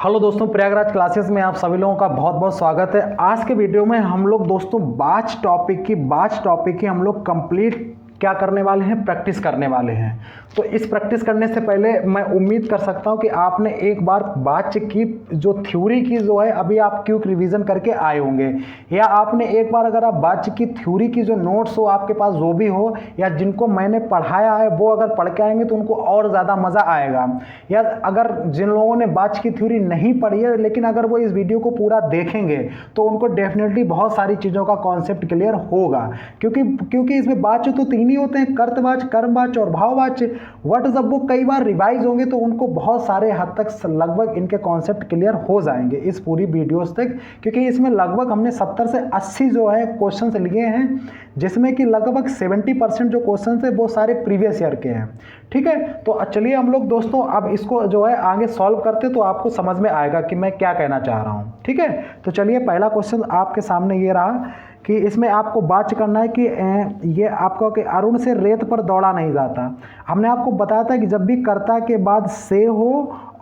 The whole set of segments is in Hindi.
हेलो दोस्तों, प्रयागराज क्लासेस में आप सभी लोगों का बहुत बहुत स्वागत है। आज के वीडियो में हम लोग दोस्तों बाच टॉपिक की हम लोग कंप्लीट क्या करने वाले हैं, प्रैक्टिस करने वाले हैं। तो इस प्रैक्टिस करने से पहले मैं उम्मीद कर सकता हूं कि आपने एक बार बाच की जो थ्योरी की जो है अभी आप क्विक रिवीजन करके आए होंगे, या आपने एक बार अगर आप बाच की थ्योरी की जो नोट्स हो आपके पास जो भी हो, या जिनको मैंने पढ़ाया है वो अगर पढ़ के आएंगे तो उनको और ज़्यादा मज़ा आएगा। या अगर जिन लोगों ने बाच की थ्योरी नहीं पढ़ी है लेकिन अगर वो इस वीडियो को पूरा देखेंगे तो उनको डेफिनेटली बहुत सारी चीज़ों का कॉन्सेप्ट क्लियर होगा, क्योंकि इसमें बाच तो तीन ही होते हैं, कर्तवाच, कर्मवाच और भाववाच। वर्ड जब वो कई बार रिवाइज होंगे तो उनको बहुत सारे हद तक लगभग इनके कॉन्सेप्ट क्लियर हो जाएंगे इस पूरी वीडियोस तक, क्योंकि इसमें लगभग हमने 70 से 80 जो है क्वेश्चंस लिए हैं, जिसमें कि लगभग 70% जो क्वेश्चंस है वो सारे प्रीवियस ईयर के हैं। ठीक है, तो चलिए हम लोग दोस्तों अब इसको जो है आगे सॉल्व करते तो आपको समझ में आएगा कि मैं क्या कहना चाह रहा हूँ। ठीक है, तो चलिए पहला क्वेश्चन आपके सामने ये रहा कि इसमें आपको बात करना है कि ये आपको कि अरुण से रेत पर दौड़ा नहीं जाता। हमने आपको बताया था कि जब भी कर्ता के बाद से हो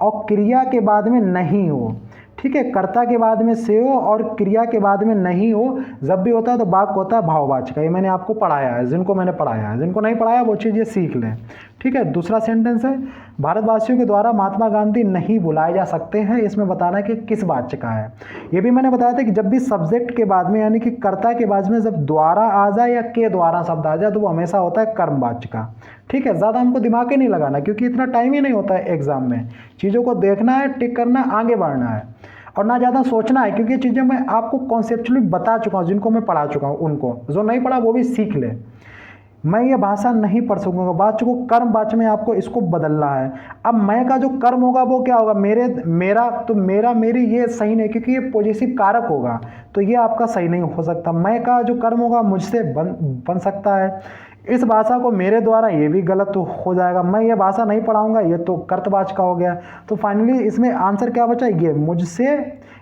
और क्रिया के बाद में नहीं हो, ठीक है, कर्ता के बाद में से हो और क्रिया के बाद में नहीं हो, जब भी होता है तो वाक्य होता है भाववाचक। ये मैंने आपको पढ़ाया है, जिनको मैंने पढ़ाया है, जिनको नहीं पढ़ाया वो चीज़ ये सीख लें। ठीक है, दूसरा सेंटेंस है भारतवासियों के द्वारा महात्मा गांधी नहीं बुलाए जा सकते हैं। इसमें बताना है कि किस वाच्य का है। ये भी मैंने बताया था कि जब भी सब्जेक्ट के बाद में यानी कि कर्ता के बाद में जब द्वारा आ जाए या के द्वारा शब्द आ जाए तो वो हमेशा होता है कर्मवाच्य का। ठीक है, ज़्यादा हमको दिमाग ही नहीं लगाना क्योंकि इतना टाइम ही नहीं होता है एग्जाम में। चीज़ों को देखना है, टिक करना, आगे बढ़ना है और ना ज़्यादा सोचना है, क्योंकि ये चीज़ें मैं आपको कॉन्सेप्चुअली बता चुका हूँ, जिनको मैं पढ़ा चुका हूँ। उनको जो नहीं पढ़ा वो भी सीख ले। मैं ये भाषा नहीं पढ़ सकूंगा, वाच्य को कर्म वाच्य में आपको इसको बदलना है। अब मैं का जो कर्म होगा वो क्या होगा, मेरा मेरी ये सही नहीं, क्योंकि ये पॉजिटिव कारक होगा तो ये आपका सही नहीं हो सकता। मैं का जो कर्म होगा मुझसे बन सकता है। इस भाषा को मेरे द्वारा ये भी गलत तो हो जाएगा। मैं ये भाषा नहीं पढ़ाऊंगा, ये तो कर्तवाच का हो गया। तो फाइनली इसमें आंसर क्या बचा, ये मुझसे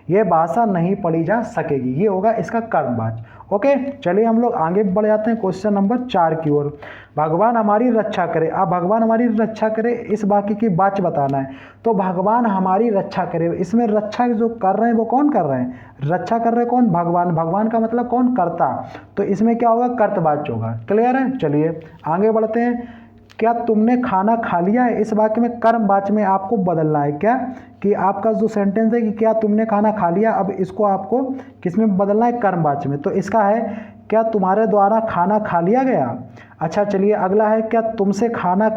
ये भाषा नहीं पढ़ी जा सकेगी, ये होगा इसका कर्मवाच। ओके, चलिए हम लोग आगे बढ़ जाते हैं क्वेश्चन नंबर 4 की ओर। भगवान हमारी रक्षा करे। अब भगवान हमारी रक्षा करे इस वाक्य की वाच्य बताना है। तो भगवान हमारी रक्षा करे, इसमें रक्षा जो कर रहे हैं वो कौन कर रहे हैं, रक्षा कर रहे कौन, भगवान। भगवान का मतलब कौन, कर्ता। तो इसमें क्या होगा, कर्तवाच्य होगा। क्लियर है, चलिए आगे बढ़ते हैं। क्या तुमने खाना खा लिया है, इस वाक्य में कर्मवाच्य में आपको बदलना है। क्या कि आपका जो सेंटेंस है कि क्या तुमने खाना खा लिया, अब इसको आपको किस में बदलना है, कर्मवाच्य में। तो इसका है क्या तुम्हारे द्वारा खाना खा लिया गया। अच्छा चलिए अगला है क्या तुमसे खाना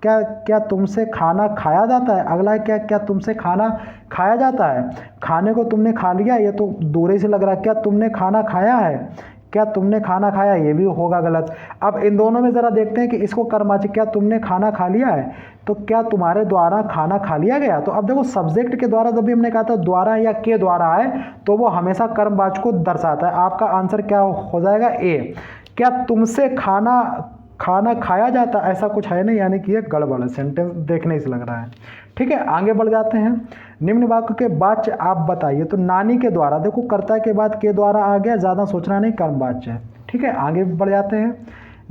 क्या तुमसे खाना खाया जाता है। अगला है क्या तुमसे खाना खाया जाता है। खाने को तुमने खा लिया, ये तो दूर से लग रहा है। क्या तुमने खाना खाया है, क्या तुमने खाना खाया, ये भी होगा गलत। अब इन दोनों में ज़रा देखते हैं कि इसको कर्मवाच्य, क्या तुमने खाना खा लिया है, तो क्या तुम्हारे द्वारा खाना खा लिया गया। तो अब देखो सब्जेक्ट के द्वारा जब भी हमने कहा था द्वारा या के द्वारा है तो वो हमेशा कर्मवाच्य को दर्शाता है। आपका आंसर क्या हो जाएगा, ए। क्या तुमसे खाना खाया जाता, ऐसा कुछ है नहीं, यानी कि ये गड़बड़ है, सेंटेंस देखने से लग रहा है। ठीक है, आगे बढ़ जाते हैं। निम्न वाक्य के वाच्य आप बताइए। तो नानी के द्वारा, देखो कर्ता के बाद के द्वारा आ गया, ज़्यादा सोचना नहीं, कर्मवाच्य है। ठीक है, आगे बढ़ जाते हैं।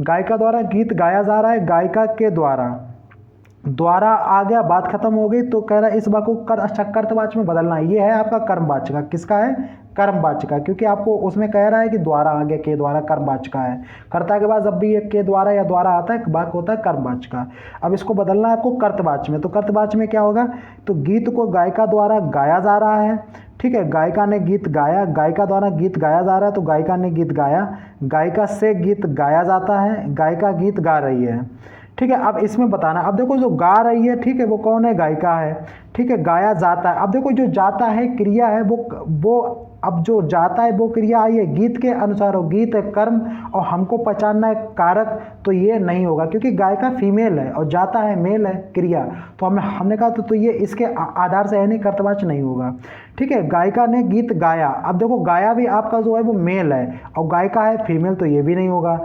गायिका द्वारा गीत गाया जा रहा है, गायिका के द्वारा आ गया, बात खत्म हो गई। तो कह रहा है इस वाक्य को कर्तवाच्य में बदलना है। ये है आपका कर्मवाच्य का, किसका है, कर्मवाच्य का, क्योंकि आपको उसमें कह रहा है कि द्वारा आ गया, के द्वारा, कर्मवाच्य का है। कर्ता के बाद जब भी ये के द्वारा या द्वारा आता है वाक्य होता है कर्मवाच्य का। अब इसको बदलना है आपको कर्तवाच्य में। तो कर्तवाच्य में क्या होगा, तो गीत को गायिका द्वारा गाया जा रहा है। ठीक है, गायिका ने गीत गाया, गायिका द्वारा गीत गाया जा रहा है तो गायिका ने गीत गाया। गायिका से गीत गाया जाता है, गायिका गीत गा रही है। ठीक है, अब इसमें बताना, अब देखो जो गा रही है, ठीक है, वो कौन है, गायिका है। ठीक है, गाया जाता है। अब देखो जो जाता है क्रिया है वो अब जो जाता है वो क्रिया आई है गीत के अनुसार हो, गीत है कर्म और हमको पहचानना है कारक, तो ये नहीं होगा क्योंकि गायिका फीमेल है और जाता है मेल है क्रिया। तो हमने कहा तो ये इसके आधार से है नहीं, कर्तवाच्य नहीं होगा। ठीक है, गायिका ने गीत गाया। अब देखो गाया भी आपका जो है वो मेल है और गायिका है फीमेल, तो ये भी नहीं होगा।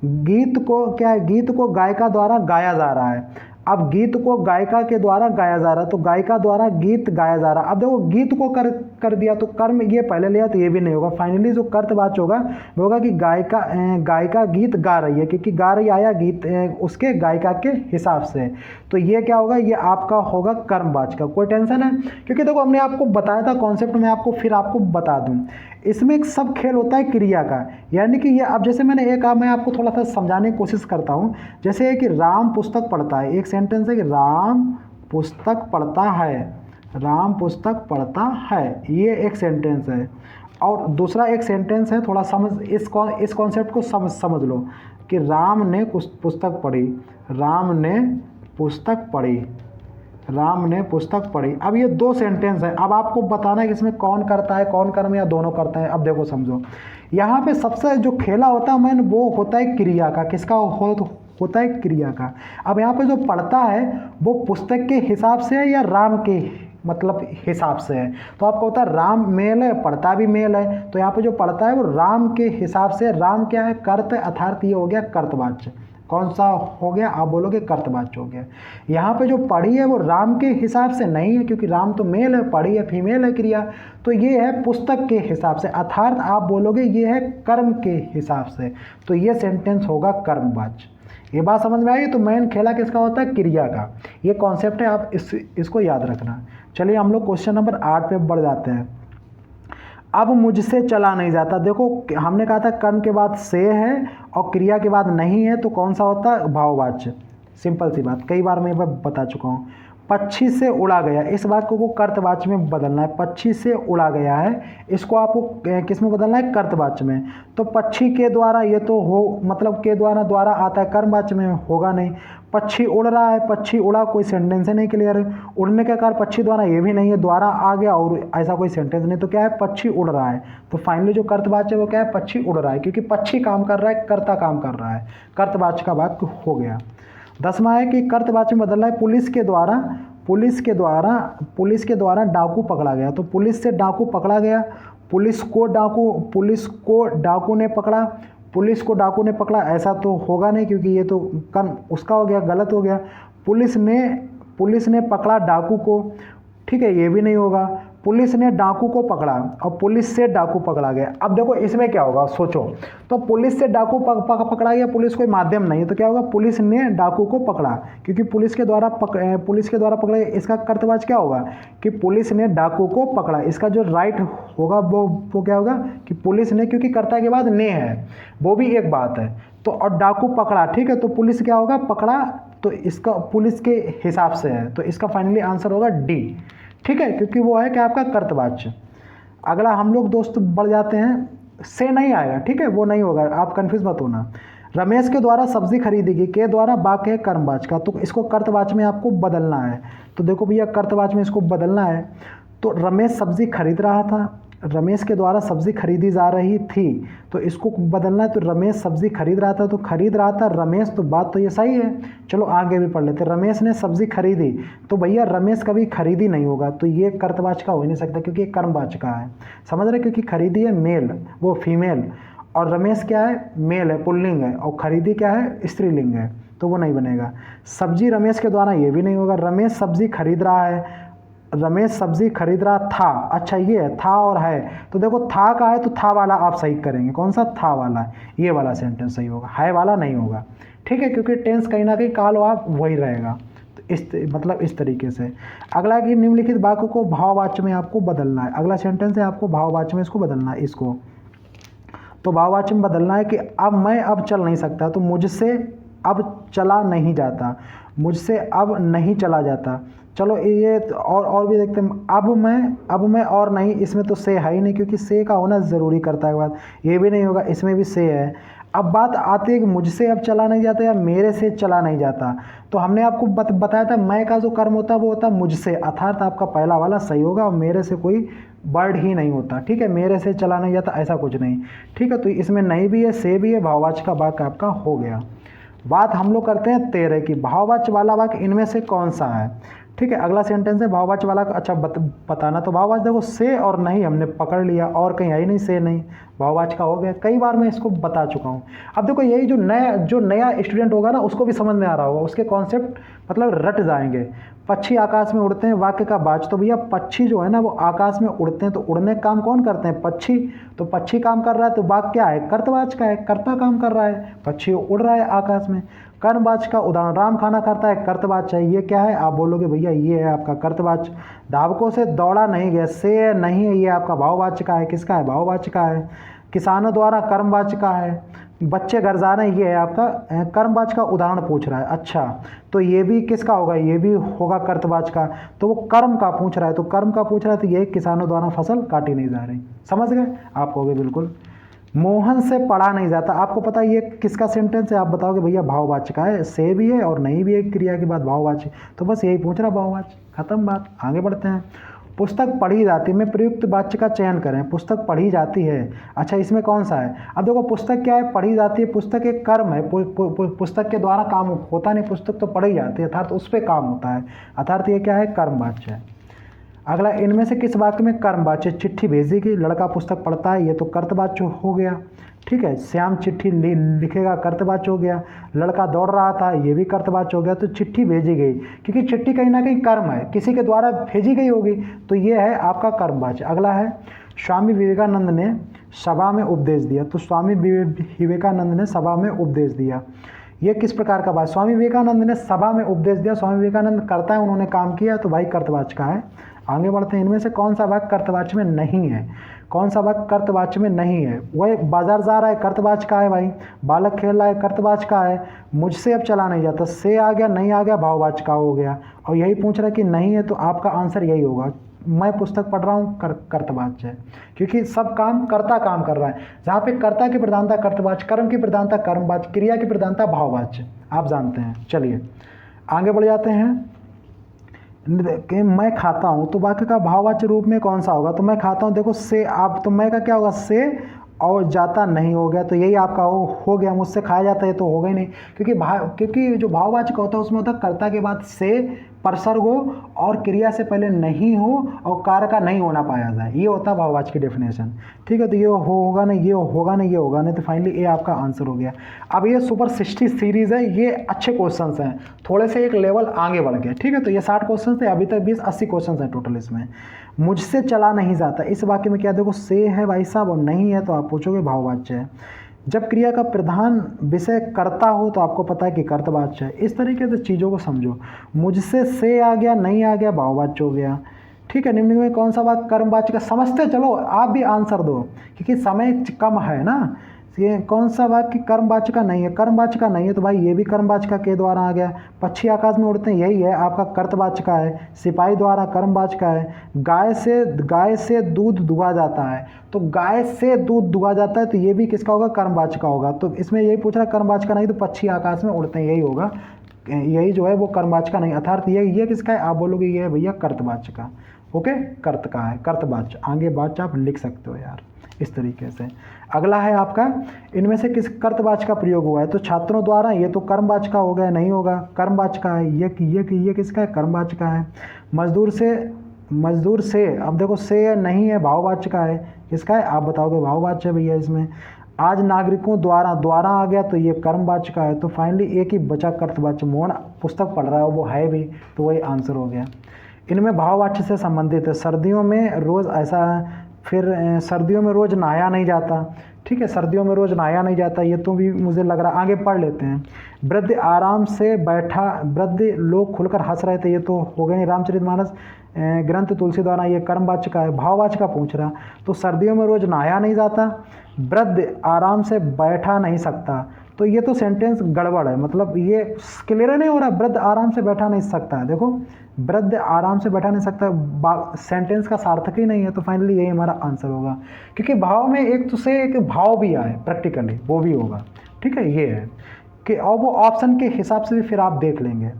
गीत को क्या है, गीत को गायिका द्वारा गाया जा रहा है। अब गीत को गायिका के द्वारा गाया जा रहा है, तो गायिका द्वारा गीत गाया जा रहा है। अब देखो गीत को कर दिया तो कर्म ये पहले लिया तो ये भी नहीं होगा। फाइनली जो कर्तवाच्य होगा वो होगा कि गायिका गीत गा रही है, क्योंकि गा रही आया गीत उसके गायिका के हिसाब से। तो ये क्या होगा, ये आपका होगा कर्मवाच्य का। कोई टेंशन है, क्योंकि देखो हमने आपको बताया था कॉन्सेप्ट में, आपको फिर आपको बता दूं, इसमें एक सब खेल होता है क्रिया का। यानी कि ये अब जैसे मैं आपको थोड़ा सा समझाने की कोशिश करता हूँ। जैसे है कि राम पुस्तक पढ़ता है, एक सेंटेंस है कि राम पुस्तक पढ़ता है, राम पुस्तक पढ़ता है, ये एक सेंटेंस है। और दूसरा एक सेंटेंस है, थोड़ा समझ इस कॉन्सेप्ट को समझ लो कि राम ने पुस्तक पढ़ी, राम ने पुस्तक पढ़ी, राम ने पुस्तक पढ़ी। अब ये दो सेंटेंस है। अब आपको बताना है कि इसमें कौन करता है, कौन कर्म या दोनों करते हैं। अब देखो समझो, यहाँ पे सबसे जो खेला होता है मैन वो होता है क्रिया का। किसका होता है? क्रिया का। अब यहाँ पे जो पढ़ता है वो पुस्तक के हिसाब से है या राम के मतलब हिसाब से है। तो आपको होता है राम मेल है, पढ़ता भी मेल है। तो यहाँ पे जो पढ़ता है वो राम के हिसाब से। राम क्या है? कर्त, अर्थात ये हो गया कर्तवाच्य। कौन सा हो गया? आप बोलोगे कर्तवाच्य हो गया। यहाँ पे जो पढ़ी है वो राम के हिसाब से नहीं है, क्योंकि राम तो मेल है, पढ़ी है फीमेल है क्रिया। तो ये है पुस्तक के हिसाब से, अर्थात आप बोलोगे ये है कर्म के हिसाब से। तो ये सेंटेंस होगा कर्मवाच्य। ये बात समझ में आई? तो मेन खेला किसका होता है? क्रिया का। ये कॉन्सेप्ट है, आप इसको याद रखना। चलिए हम लोग क्वेश्चन नंबर 8 पे बढ़ जाते हैं। अब मुझसे चला नहीं जाता। देखो हमने कहा था कर्म के बाद से है और क्रिया के बाद नहीं है, तो कौन सा होता है? भाववाच्य। सिंपल सी बात, कई बार मैं बता चुका हूँ। पक्षी से उड़ा गया, इस बात को कर्तवाच्य में बदलना है। पक्षी से उड़ा गया है, इसको आपको किस में बदलना है? कर्तवाच्य में। तो पक्षी के द्वारा, ये तो हो मतलब के द्वारा आता है, कर्मवाच्य में होगा नहीं। पक्षी उड़ रहा है, पक्षी उड़ा, कोई सेंटेंस नहीं क्लियर है। उड़ने के कारण पक्षी द्वारा ये भी नहीं है, द्वारा आ गया और ऐसा कोई सेंटेंस नहीं। तो क्या है? पक्षी उड़ रहा है। तो फाइनली जो कर्तवाच्य है वो क्या है? पक्षी उड़ रहा है, क्योंकि पक्षी काम कर रहा है, कर्ता काम कर रहा है। कर्तवाच्य का वाक्य हो गया। 10वां है कि कर्तवाच्य में बदलना है। पुलिस के द्वारा डाकू पकड़ा गया। तो पुलिस से डाकू पकड़ा गया, पुलिस को डाकू ने पकड़ा, पुलिस को डाकू ने पकड़ा, ऐसा तो होगा नहीं, क्योंकि ये तो कर्म उसका हो गया, गलत हो गया। पुलिस ने पकड़ा डाकू को, ठीक है, ये भी नहीं होगा। पुलिस ने डाकू को पकड़ा और पुलिस से डाकू पकड़ा गया। अब देखो इसमें क्या होगा, सोचो। तो पुलिस से डाकू पकड़ा गया, पुलिस कोई माध्यम नहीं है, तो क्या होगा? पुलिस ने डाकू को पकड़ा, क्योंकि पुलिस के द्वारा पकड़ा। इसका कर्तवाच्य क्या होगा? कि पुलिस ने डाकू को पकड़ा। इसका जो राइट होगा वो क्या होगा? कि पुलिस ने, क्योंकि कर्ता के बाद ने है, वो भी एक बात है। तो और डाकू पकड़ा, ठीक है, तो पुलिस क्या होगा? पकड़ा, तो इसका पुलिस के हिसाब से है। तो इसका फाइनली आंसर होगा डी, ठीक है, क्योंकि वो है कि आपका कर्तवाच्य। अगला हम लोग दोस्त बढ़ जाते हैं, से नहीं आएगा, ठीक है, वो नहीं होगा, आप कंफ्यूज मत होना। रमेश के द्वारा सब्जी खरीदी गई, के द्वारा वाक्य है कर्मवाच्य का, तो इसको कर्तवाच्य में आपको बदलना है। तो देखो भैया कर्तवाच्य में इसको बदलना है। तो रमेश सब्जी खरीद रहा था, रमेश के द्वारा सब्जी खरीदी जा रही थी, तो इसको बदलना है। तो रमेश सब्जी खरीद रहा था, तो खरीद रहा था रमेश, तो बात तो ये सही है। चलो आगे भी पढ़ लेते। रमेश ने सब्जी खरीदी, तो भैया रमेश कभी खरीदी नहीं होगा, तो ये कर्तवाच्य का हो ही नहीं सकता, क्योंकि ये कर्मवाच्य का है। समझ रहे? क्योंकि खरीदी है मेल, वो फीमेल, और रमेश क्या है? मेल है, पुल्लिंग है, और खरीदी क्या है? स्त्रीलिंग है, तो वो नहीं बनेगा। सब्जी रमेश के द्वारा, ये भी नहीं होगा। रमेश सब्जी खरीद रहा है, रमेश सब्जी खरीद रहा था, अच्छा ये है, था और है, तो देखो था का है, तो था वाला आप सही करेंगे। कौन सा? था वाला, ये वाला सेंटेंस सही होगा, है वाला नहीं होगा, ठीक है, क्योंकि टेंस कहीं ना कहीं काल आप वही रहेगा। तो इस तरीके से। अगला कि निम्नलिखित वाक्य को भाववाच्य में आपको बदलना है। अगला सेंटेंस है आपको भाववाच्य में इसको बदलना है। इसको तो भाववाच्य में बदलना है कि अब चल नहीं सकता, तो मुझसे अब चला नहीं जाता, मुझसे अब नहीं चला जाता। चलो ये और भी देखते हैं। अब मैं और नहीं, इसमें तो से है ही नहीं, क्योंकि से का होना ज़रूरी करता है बात, ये भी नहीं होगा, इसमें भी से है। अब बात आती है कि मुझसे अब चला नहीं जाता या मेरे से चला नहीं जाता। तो हमने आपको बताया था मैं का जो कर्म होता है वो होता है मुझसे, अर्थात आपका पहला वाला सही होगा, और मेरे से कोई वर्ड ही नहीं होता, ठीक है, मेरे से चला नहीं जाता ऐसा कुछ नहीं, ठीक है। तो इसमें नहीं भी है, से भी है, भाववाच्य का वाक्य आपका हो गया। बात हम लोग करते हैं 13 की, भाववाच्य वाला वाक्य इनमें से कौन सा है, ठीक है, अगला सेंटेंस है भाववाच्य वाला। अच्छा बताना, तो भाववाच्य देखो से और नहीं हमने पकड़ लिया, और कहीं है ही नहीं से नहीं, भाववाच्य का हो गया। कई बार मैं इसको बता चुका हूँ। अब देखो यही जो नया स्टूडेंट होगा ना, उसको भी समझ में आ रहा होगा, उसके कॉन्सेप्ट मतलब रट जाएंगे। पक्षी आकाश में उड़ते हैं, वाक्य का वाच्य, तो भैया पक्षी जो है ना वो आकाश में उड़ते हैं, तो उड़ने का काम कौन करते हैं? पक्षी। तो पक्षी काम कर रहा है, तो वाक्य क्या है? कर्तवाच्य का है, कर्ता काम कर रहा है, पक्षी उड़ रहा है आकाश में। कर्मवाच्य का उदाहरण, राम खाना खाता है, कर्तवाच्य है। ये क्या है? आप बोलोगे भैया ये है आपका कर्तवाच्य। धावकों से दौड़ा नहीं गया, से नहीं है, ये आपका भाववाच्य का है। किसका है? भाववाच्य का है। किसानों द्वारा कर्मवाच्य का है। बच्चे घर जा रहे हैं, ये है आपका कर्मवाच्य का उदाहरण पूछ रहा है। अच्छा, तो ये भी किसका होगा? ये भी होगा कर्तवाच्य का। तो वो कर्म का पूछ रहा है, तो कर्म का पूछ रहा है, तो ये किसानों द्वारा फसल काटी नहीं जा रही। समझ गए आप? होगे बिल्कुल। मोहन से पढ़ा नहीं जाता, आपको पता है ये किसका सेंटेंस है? आप बताओगे भैया भाववाच्य का है, से भी है और नहीं भी है, क्रिया के बाद भाववाच्य। तो बस यही पूछ रहा भाववाच्य, खत्म बात। आगे बढ़ते हैं। पुस्तक पढ़ी जाती है में प्रयुक्त वाच्य का चयन करें। पुस्तक पढ़ी जाती है, अच्छा इसमें कौन सा है? अब देखो पुस्तक क्या है? पढ़ी जाती है। पुस्तक एक कर्म है, पुस्तक के द्वारा काम होता नहीं, पुस्तक तो पढ़ी जाती है, अर्थात उस पर काम होता है, अर्थात ये क्या है? कर्मवाच्य है। अगला, इनमें से किस वाक्य में कर्मवाच्य? चिट्ठी भेजी गई, लड़का पुस्तक पढ़ता है, ये तो कर्तवाच्य हो गया। ठीक है, श्याम चिट्ठी लिखेगा, कर्तवाच्य हो गया। लड़का दौड़ रहा था, ये भी कर्तवाच्य हो गया। तो चिट्ठी भेजी गई, क्योंकि चिट्ठी कहीं ना कहीं कर्म है, किसी के द्वारा भेजी गई होगी, तो ये है आपका कर्मवाच्य। अगला है, स्वामी विवेकानंद ने सभा में उपदेश दिया। तो स्वामी विवेकानंद ने सभा में उपदेश दिया, ये किस प्रकार का बात? स्वामी विवेकानंद ने सभा में उपदेश दिया, स्वामी विवेकानंद करता है, उन्होंने काम किया, तो भाई कर्तवाच्य का है। आगे बढ़ते हैं। इनमें से कौन सा वाक्य कर्तवाच्य में नहीं है? कौन सा वाक्य कर्तवाच्य में नहीं है? वह बाजार जा रहा है, कर्तवाच्य का है भाई। बालक खेल रहा है, कर्तवाच्य का है। मुझसे अब चला नहीं जाता, से आ गया, नहीं आ गया, भाववाच्य का हो गया। और यही पूछ रहा है कि नहीं है, तो आपका आंसर यही होगा, मैं पुस्तक पढ़ रहा हूँ, कर्तवाच्य है, क्योंकि सब काम कर्ता काम कर रहा है। जहाँ पे कर्ता की प्रधानता कर्तवाच्य, कर्म की प्रधानता कर्मवाच्य, क्रिया की प्रधानता भाववाच्य, आप जानते हैं। चलिए आगे बढ़ जाते हैं। कि मैं खाता हूँ, तो वाक्य का भाववाच्य रूप में कौन सा होगा? तो मैं खाता हूँ, देखो से, आप तो मैं का क्या होगा? से और जाता नहीं हो गया, तो यही आपका हो गया। मुझसे खाया जाता है, तो होगा ही नहीं, क्योंकि जो भाववाचक होता है उसमें होता है कर्ता के बाद से, परसर्ग हो और क्रिया से पहले नहीं हो और कार्य का नहीं होना पाया जाए, ये होता है भाववाचक की डेफिनेशन। ठीक है, तो ये होगा नहीं, ये होगा नहीं, ये होगा नहीं, तो फाइनली ये आपका आंसर हो गया। अब ये सुपर 60 सीरीज़ है, ये अच्छे क्वेश्चंस हैं, थोड़े से एक लेवल आगे बढ़ गए। ठीक है, तो ये 60 क्वेश्चन थे, अभी तक 20-80 क्वेश्चन हैं टोटल इसमें। मुझसे चला नहीं जाता, इस वाक्य में क्या देखो से है भाई साहब और नहीं है, तो आप पूछोगे भाववाच्य है। जब क्रिया का प्रधान विषय कर्ता हो, तो आपको पता है कि कर्तवाच्य है। इस तरीके से चीज़ों को समझो। मुझसे से आ गया, नहीं आ गया, भाववाच्य हो गया। ठीक है, निम्न में कौन सा वाक्य कर्मवाच्य का? समझते चलो, आप भी आंसर दो, क्योंकि समय कम है ना। ये कौन सा वाक्य कर्मवाच्य का नहीं है? कर्मवाच्य का नहीं है, तो भाई ये भी कर्मवाच्य का के द्वारा आ गया। पक्षी आकाश में उड़ते हैं, यही है आपका कर्तवाच्य का है। सिपाही द्वारा कर्मवाच्य का है। गाय से दूध दुहा जाता है, तो गाय से दूध दुहा जाता है, तो ये भी किसका होगा? कर्मवाच्य का होगा। तो इसमें यही पूछ रहा है कर्मवाच्य का नहीं, तो पक्षी आकाश में उड़ते हैं, यही होगा। यही जो है वो कर्मवाच्य का नहीं, अर्थात ये किसका है? आप बोलोगे ये है भैया कर्तवाच्य का। ओके, कर्त का है, कर्तवाच्य। आगे वाच्य आप लिख सकते हो यार इस तरीके से। अगला है आपका, इनमें से किस कर्तवाच्य का प्रयोग हुआ है? तो छात्रों द्वारा, ये तो कर्मवाच्य का हो गया, नहीं होगा, कर्मवाच्य का है। ये किसका है? कर्मवाच्य का है। मजदूर से, अब देखो से नहीं है, भाववाच्य का है। किसका है? आप बताओगे भाववाच्य है भैया इसमें। आज नागरिकों द्वारा आ गया, तो ये कर्मवाच्य का है। तो फाइनली एक ही बचा कर्तवाच्य। मोहन पुस्तक पढ़ रहा है, वो है भी, तो वही आंसर हो गया। इनमें भाववाच्य से संबंधित है। सर्दियों में रोज़ ऐसा है, फिर सर्दियों में रोज़ नहाया नहीं जाता। ठीक है, सर्दियों में रोज़ नहाया नहीं जाता, ये तो भी मुझे लग रहा है। आगे पढ़ लेते हैं। वृद्ध आराम से बैठा, वृद्ध लोग खुलकर हंस रहे थे, ये तो हो गए नहीं। रामचरितमानस ग्रंथ तुलसी द्वारा, ये कर्मवाच्य का है। भाववाच्य का पूछ रहा, तो सर्दियों में रोज़ नहाया नहीं जाता, वृद्ध आराम से बैठा नहीं सकता, तो ये तो सेंटेंस गड़बड़ है, मतलब ये क्लियर नहीं हो रहा। वृद्ध आराम से बैठा नहीं सकता है, देखो वृद्ध आराम से बैठा नहीं सकता, सेंटेंस का सार्थक ही नहीं है, तो फाइनली यही हमारा आंसर होगा। क्योंकि भाव में एक तो से एक भाव भी आए प्रैक्टिकली, वो भी होगा। ठीक है, ये है कि और वो ऑप्शन के हिसाब से भी फिर आप देख लेंगे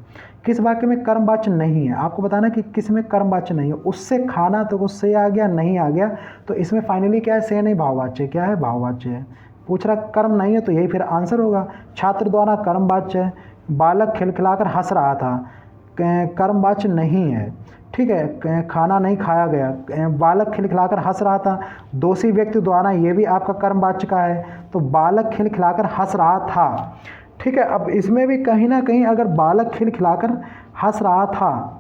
किस वाक्य में कर्मवाच्य नहीं है। आपको बताना कि किस में कर्मवाच्य नहीं है। उससे खाना, तो उससे आ गया, नहीं आ गया, तो इसमें फाइनली क्या है? से नहीं, भाववाच्य। क्या है? भाववाच्य है। पूछ रहा कर्म नहीं है, तो यही फिर आंसर होगा। छात्र द्वारा कर्मवाच्य है। बालक खिलखिलाकर हंस रहा था, कर्मवाच्य नहीं है, ठीक है। खाना नहीं खाया गया, बालक खिलखिलाकर हंस रहा था, दोषी व्यक्ति द्वारा, ये भी आपका कर्मवाच्य का है। तो बालक खिलखिलाकर हंस रहा था, ठीक है। अब इसमें भी कहीं ना कहीं अगर बालक खिलखिलाकर हंस रहा था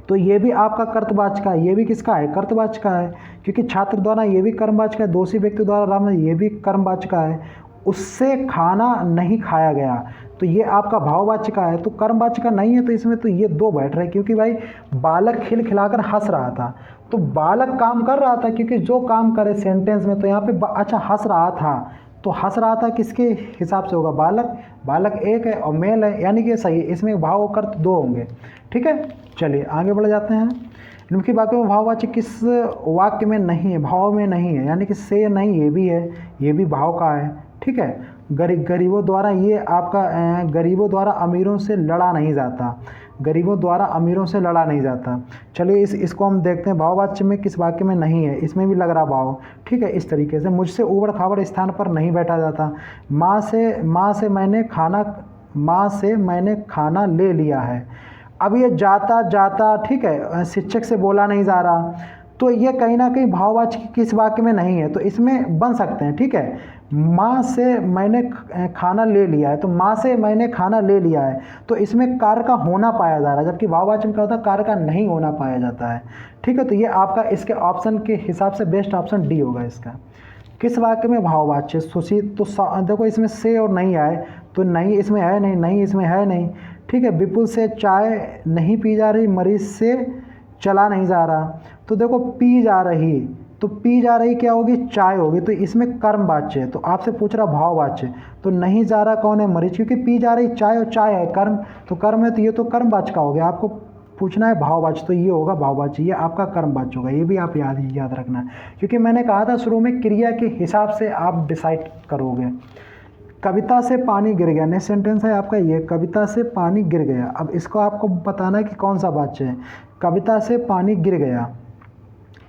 तो ये भी आपका कर्तवाच्य का है, ये भी किसका है, कर्तवाच्य का है, क्योंकि छात्र द्वारा ये भी कर्मवाच्य का है, दोषी व्यक्ति द्वारा राम ये भी कर्मवाच्य का है। उससे खाना नहीं खाया गया तो ये आपका भाववाच्य का है, तो कर्मवाच्य का नहीं है। तो इसमें तो ये दो बैठ रहे, क्योंकि भाई बालक खिलखिलाकर हंस रहा था, तो बालक काम कर रहा था, क्योंकि जो काम करे सेंटेंस में, तो यहाँ पे अच्छा हंस रहा था, तो हंस रहा था किसके हिसाब से होगा, बालक, बालक एक है और मेल है, यानी कि सही है। इसमें भाव और कर्त दो होंगे, ठीक है। चलिए आगे बढ़ जाते हैं। निम्नलिखित वाक्यों में भाववाच्य किस वाक्य में नहीं है, भाव में नहीं है, यानी कि से नहीं, ये भी है, ये भी भाव का है, ठीक है। गरीबों द्वारा, ये आपका गरीबों द्वारा अमीरों से लड़ा नहीं जाता, गरीबों द्वारा अमीरों से लड़ा नहीं जाता। चलिए इसको हम देखते हैं, भाववाच्य में किस वाक्य में नहीं है, इसमें भी लग रहा भाव, ठीक है। इस तरीके से, मुझसे ऊबड़ खाबड़ स्थान पर नहीं बैठा जाता, माँ से मैंने खाना ले लिया है। अब ये जाता, ठीक है, शिक्षक से बोला नहीं जा रहा, तो ये कहीं ना कहीं भाववाच्य किस वाक्य में नहीं है, तो इसमें बन सकते हैं, ठीक है। माँ से मैंने खाना ले लिया है, तो माँ से मैंने खाना ले लिया है, तो इसमें कार्य का होना पाया जा रहा है, जबकि भाववाच्य में क्या होता है, कार्य का नहीं होना पाया जाता है, ठीक है। तो ये आपका इसके ऑप्शन के हिसाब से बेस्ट ऑप्शन डी होगा इसका। किस वाक्य में भाववाच्य सुशी, तो देखो इसमें से और नहीं आए, तो नहीं इसमें है नहीं, नहीं इसमें है नहीं, ठीक है। विपुल से चाय नहीं पी जा रही, मरीज से चला नहीं जा रहा, तो देखो पी जा रही, तो पी जा रही क्या होगी, चाय होगी, तो इसमें कर्मवाच्य है। तो आपसे पूछ रहा भाववाच्य, तो नहीं जा रहा कौन है, मरीज, क्योंकि पी जा रही चाय और चाय है कर्म, तो कर्म है, तो ये तो कर्मवाच्य का हो गया। आपको पूछना है भाववाच्य, तो ये होगा भाववाच्य, ये आपका कर्मवाच्य होगा, ये भी आप याद रखना है, क्योंकि मैंने कहा था शुरू में क्रिया के हिसाब से आप डिसाइड करोगे। कविता से पानी गिर गया, नेक्स्ट सेंटेंस है आपका ये, कविता से पानी गिर गया। अब इसको आपको बताना है कि कौन सा वाच्य है, कविता से पानी गिर गया।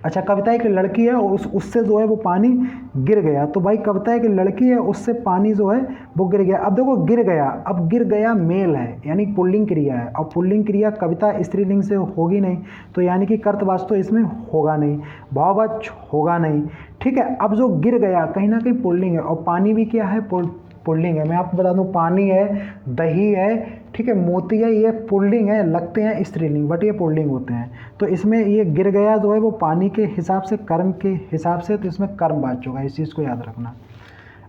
अच्छा, कविता एक लड़की है और उससे जो है वो पानी गिर गया, तो भाई कविता एक लड़की है, उससे पानी जो है वो गिर गया। अब देखो गिर गया, अब गिर गया मेल है, यानी पुल्लिंग क्रिया है, और पुल्लिंग क्रिया कविता स्त्रीलिंग से होगी नहीं, तो यानी कि कर्तवाच्य तो इसमें होगा नहीं, भाववाच्य होगा नहीं, ठीक है। अब जो गिर गया कहीं ना कहीं पुल्लिंग है, और पानी भी क्या है, पुल्लिंग है। मैं आपको बता दूं, पानी है, दही है, ठीक है, मोती है, ये पुल्लिंग है, लगते हैं स्त्रीलिंग, बट ये पुल्लिंग होते हैं। तो इसमें ये गिर गया जो है वो पानी के हिसाब से, कर्म के हिसाब से, तो इसमें कर्मवाच्य होगा, इस चीज़ को याद रखना।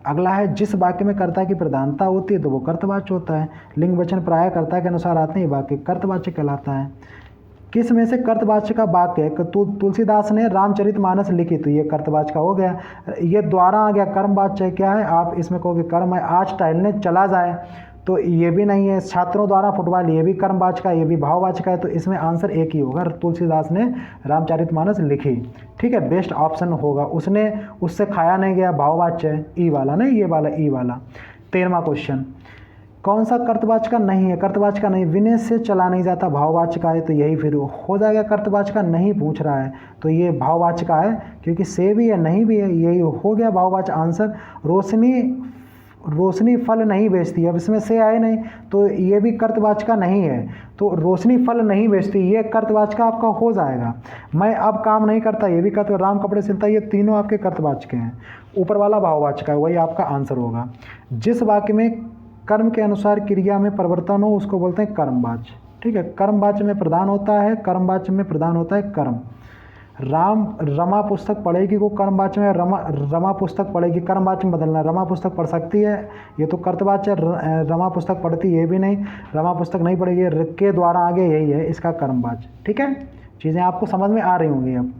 अगला है, जिस वाक्य में कर्ता की प्रधानता होती है तो वो कर्तवाच्य होता है। लिंग वचन प्राय कर्ता के अनुसार आते हैं, वाक्य कर्तवाच्य कहलाता है। किस में से कर्तवाच्य का वाक्य है, तुलसीदास ने रामचरितमानस लिखी, तो ये कर्तवाच्य का हो गया। ये द्वारा आ गया, कर्मवाच्य क्या है, आप इसमें कहोगे कर्म है। आज टहलने चला जाए, तो ये भी नहीं है। छात्रों द्वारा फुटबॉल, ये भी कर्मवाच्य का, ये भी भाववाच्य का है, तो इसमें आंसर एक ही होगा, तुलसीदास ने रामचरितमानस लिखी, ठीक है, बेस्ट ऑप्शन होगा। उसने उससे खाया नहीं गया, भाववाच्य है, ई वाला नहीं, ये वाला ई वाला। 13वां क्वेश्चन, कौन सा कर्तवाच्य का नहीं है, कर्तवाच्य का नहीं, विनय से चला नहीं जाता, भाववाच्य का है, तो यही फिर हो जाएगा। कर्तवाच्य का नहीं पूछ रहा है, तो ये भाववाच्य का है, क्योंकि से भी है नहीं भी है, यही हो गया भाववाच्य आंसर। रोशनी फल नहीं बेचती, अब इसमें से आए नहीं, तो ये भी कर्तवाच्य का नहीं है, तो रोशनी फल नहीं बेचती, ये कर्तवाच्य का आपका हो जाएगा। मैं अब काम नहीं करता, ये भी कर्त, राम कपड़े सिलता, ये तीनों आपके कर्तवाच्य के हैं। ऊपर वाला भाववाच्य का है, वही आपका आंसर होगा। जिस वाक्य में कर्म के अनुसार क्रिया में परिवर्तन हो उसको बोलते हैं कर्मवाच्य, ठीक है। कर्मवाच्य में प्रधान होता है, कर्मवाच्य में प्रधान होता है कर्म। रमा पुस्तक पढ़ेगी को कर्मवाच्य में, रमा पुस्तक पढ़ेगी, कर्मवाच्य में बदलना, रमा पुस्तक पढ़ सकती है, ये तो कर्तवाच्य। रमा पुस्तक पढ़ती, ये भी नहीं, रमा पुस्तक नहीं पढ़ेगी, के द्वारा आगे यही है इसका कर्मवाच्य, ठीक है। चीज़ें आपको समझ में आ रही होंगी। अब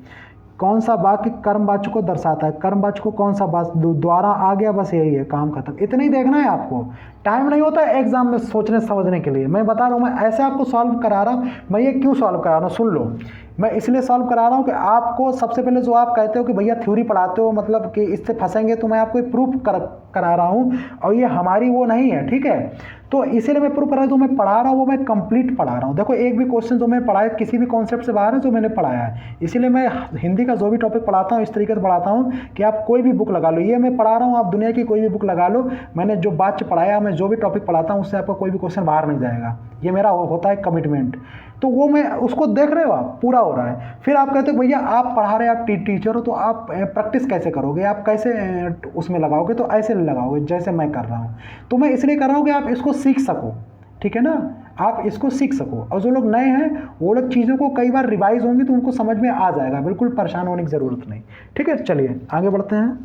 कौन सा वाक्य कर्मवाच्य को दर्शाता है, कर्मवाच्य को कौन सा द्वारा आ गया, बस यही है, काम खत्म। इतना ही देखना है आपको, टाइम नहीं होता है एग्जाम में सोचने समझने के लिए। मैं बता रहा हूँ, मैं ऐसे आपको सॉल्व करा रहा हूँ। मैं ये क्यों सॉल्व करा रहा हूँ, सुन लो। मैं इसलिए सॉल्व करा रहा हूँ कि आपको सबसे पहले जो आप कहते हो कि भैया थ्योरी पढ़ाते हो, मतलब कि इससे फंसेंगे, तो मैं आपको प्रूफ करा रहा हूँ, और ये हमारी वो नहीं है, ठीक है। तो इसीलिए मैं प्रूफ करा रहा हूँ, जो मैं पढ़ा रहा हूँ वो मैं कंप्लीट पढ़ा रहा हूँ। देखो, एक भी क्वेश्चन जो मैं पढ़ाया किसी भी कॉन्सेप्ट से बाहर है जो मैंने पढ़ाया है। इसीलिए मैं हिंदी का जो भी टॉपिक पढ़ाता हूँ इस तरीके से पढ़ाता हूँ कि आप कोई भी बुक लगा लो, ये मैं पढ़ा रहा हूँ, आप दुनिया की कोई भी बुक लगा लो, मैंने जो वाक्य पढ़ाया, मैं जो भी टॉपिक पढ़ाता हूँ उससे आपका कोई भी क्वेश्चन बाहर नहीं जाएगा। ये मेरा होता है कमिटमेंट। तो वो मैं उसको देख रहे हो आप, पूरा हो रहा है। फिर आप कहते हो भैया आप पढ़ा रहे हैं, आप टीचर हो, तो आप प्रैक्टिस कैसे करोगे, आप कैसे उसमें लगाओगे, तो ऐसे लगाओगे जैसे मैं कर रहा हूँ। तो मैं इसलिए कर रहा हूँ कि आप इसको सीख सको, ठीक है ना, आप इसको सीख सको। और जो लोग नए हैं वो लोग चीज़ों को कई बार रिवाइज होंगी तो उनको समझ में आ जाएगा, बिल्कुल परेशान होने की ज़रूरत नहीं। ठीक है, चलिए आगे बढ़ते हैं।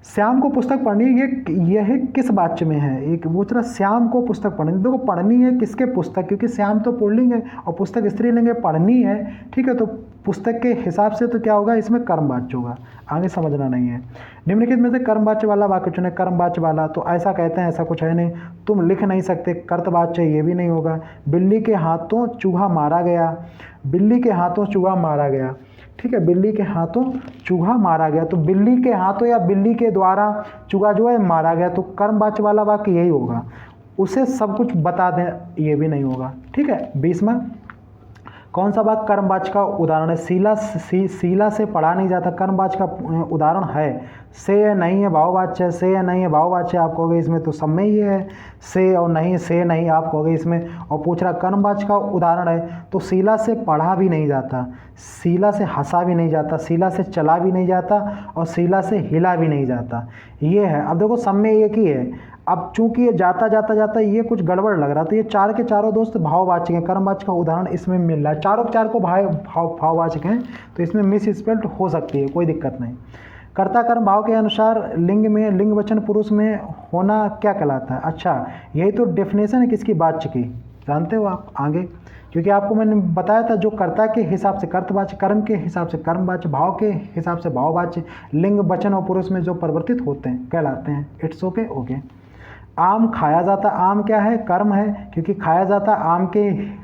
श्याम को पुस्तक पढ़नी है, यह किस वाक्य में है? एक वो तरह श्याम को पुस्तक पढ़नी, देखो पढ़नी है किसके पुस्तक, क्योंकि श्याम तो पुल्लिंग है और पुस्तक स्त्रीलिंग है, पढ़नी है। ठीक है, तो पुस्तक के हिसाब से तो क्या होगा, इसमें कर्मवाच्य होगा, आगे समझना नहीं है। निम्नलिखित में से कर्मवाच्य वाला वाक्य चुने। कर्मवाच्य वाला तो ऐसा कहते हैं, ऐसा कुछ है नहीं। तुम लिख नहीं सकते, कर्तवाच्य ये भी नहीं होगा। बिल्ली के हाथों चूहा मारा गया, बिल्ली के हाथों चूहा मारा गया। ठीक है, बिल्ली के हाथों चूहा मारा गया, तो बिल्ली के हाथों या बिल्ली के द्वारा चूहा जो है मारा गया, तो कर्मवाच्य वाला वाक्य यही होगा। उसे सब कुछ बता दें, ये भी नहीं होगा। ठीक है, 20वां, कौन सा वाक्य कर्मवाच्य का उदाहरण है? शीला से पढ़ा नहीं जाता, कर्मवाच्य का उदाहरण है। से या नहीं है भाववाच्य है, से या नहीं है भाववाच्य आप कहोगे इसमें, तो सब में ही है से और नहीं, से नहीं आप कहोगे इसमें। और पूछ रहा कर्मवाच्य का उदाहरण है, तो शीला से पढ़ा भी नहीं जाता, शीला से हंसा भी नहीं जाता, शीला से चला भी नहीं जाता और शीला से हिला भी नहीं जाता, ये है। अब देखो सब में एक ही है। अब चूंकि ये जाता जाता जाता ये कुछ गड़बड़ लग रहा, तो ये चार के चारों दोस्त भाववाचक हैं, कर्मवाच्य का उदाहरण इसमें मिल रहा है। चारों के चार को भाववाचक हैं, तो इसमें मिस स्पेल्ड हो सकती है, कोई दिक्कत नहीं। कर्ता कर्म भाव के अनुसार लिंग में लिंग वचन पुरुष में होना क्या कहलाता है? अच्छा, यही तो डेफिनेशन है किसकी, वाच्य की, जानते हो आप आगे, क्योंकि आपको मैंने बताया था जो कर्ता के हिसाब से कर्तवाच्य, कर्म के हिसाब से कर्मवाच्य, भाव के हिसाब से भाववाच्य, लिंग वचन और पुरुष में जो परिवर्तित होते हैं कहलाते हैं। It's okay, okay. आम खाया जाता, आम क्या है, कर्म है, क्योंकि खाया जाता आम के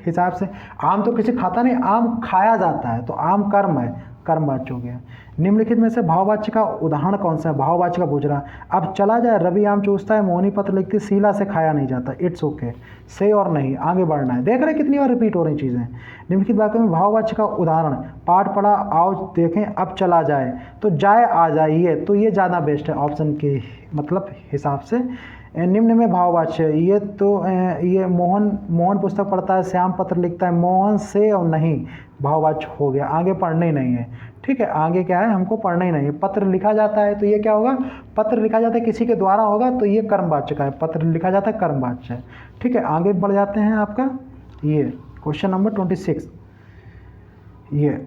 हिसाब से, आम तो किसी खाता नहीं, आम खाया जाता है, तो आम कर्म है, कर्मवाच्य हो गया। निम्नलिखित में से भाववाच्य का उदाहरण कौन सा है? भाववाच्य का पूछ रहा। अब चला जाए, रवि आम चूसता है, मोहनी पत्र लिखती, शीला से खाया नहीं जाता। इट्स ओके, से और नहीं, आगे बढ़ना है। देख रहे कितनी बार रिपीट हो रही चीज़ें। निम्नलिखित वाक्य में भाववाच्य का उदाहरण, पाठ पढ़ा, आओ देखें, अब चला जाए, तो जाए आ जाइए, तो ये ज़्यादा बेस्ट है ऑप्शन के मतलब हिसाब से। निम्न में भाववाच्य, ये तो ये मोहन पुस्तक पढ़ता है, श्याम पत्र लिखता है, मोहन से और नहीं भाववाच्य हो गया, आगे पढ़ना ही नहीं है। ठीक है, आगे क्या है, हमको पढ़ना ही नहीं है। पत्र लिखा जाता है, तो ये क्या होगा, पत्र लिखा जाता है किसी के द्वारा होगा, तो ये कर्मवाच्य का है, पत्र लिखा जाता है कर्मवाच्य है। ठीक है, आगे बढ़ जाते हैं। आपका ये क्वेश्चन नंबर 26, ये